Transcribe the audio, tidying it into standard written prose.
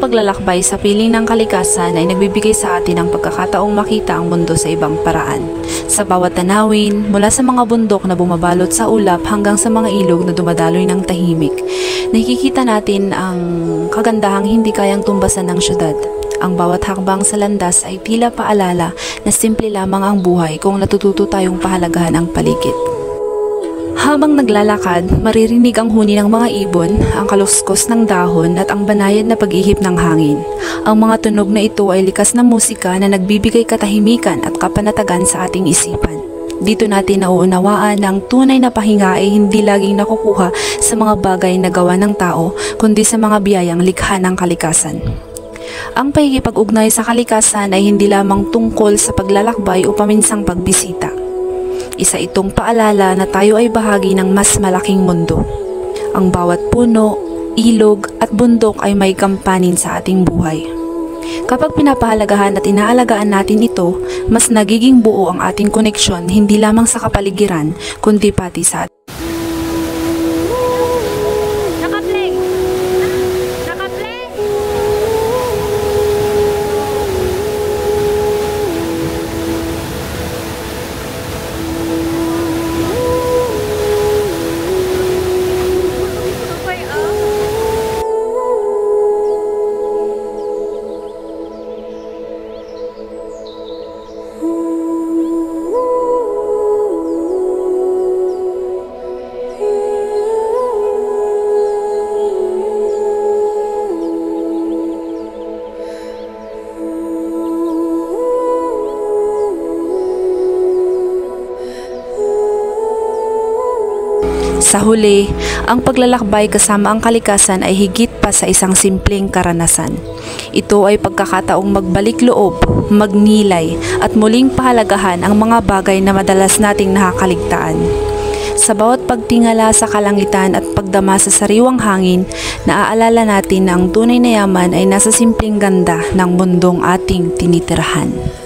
Ang paglalakbay sa piling ng kalikasan ay nagbibigay sa atin ng pagkakataong makita ang mundo sa ibang paraan. Sa bawat tanawin, mula sa mga bundok na bumabalot sa ulap hanggang sa mga ilog na dumadaloy ng tahimik, nakikita natin ang kagandahang hindi kayang tumbasan ng syudad. Ang bawat hakbang sa landas ay tila paalala na simple lamang ang buhay kung natututo tayong pahalagahan ang paligid. Habang naglalakad, maririnig ang huni ng mga ibon, ang kaluskos ng dahon at ang banayad na pag-ihip ng hangin. Ang mga tunog na ito ay likas na musika na nagbibigay katahimikan at kapanatagan sa ating isipan. Dito natin nauunawaan na ang tunay na pahinga ay hindi laging nakukuha sa mga bagay na gawa ng tao, kundi sa mga biyayang likha ng kalikasan. Ang pakikipag-ugnay sa kalikasan ay hindi lamang tungkol sa paglalakbay o paminsang pagbisita. Isa itong paalala na tayo ay bahagi ng mas malaking mundo. Ang bawat puno, ilog at bundok ay may kampanin sa ating buhay. Kapag pinapahalagahan at inaalagaan natin ito, mas nagiging buo ang ating koneksyon hindi lamang sa kapaligiran, kundi pati sa ating. Sa huli, ang paglalakbay kasama ang kalikasan ay higit pa sa isang simpleng karanasan. Ito ay pagkakataong magbalik loob, magnilay at muling pahalagahan ang mga bagay na madalas nating nakakaligtaan. Sa bawat pagtingala sa kalangitan at pagdama sa sariwang hangin, naaalala natin na ang tunay na yaman ay nasa simpleng ganda ng mundong ating tinitirhan.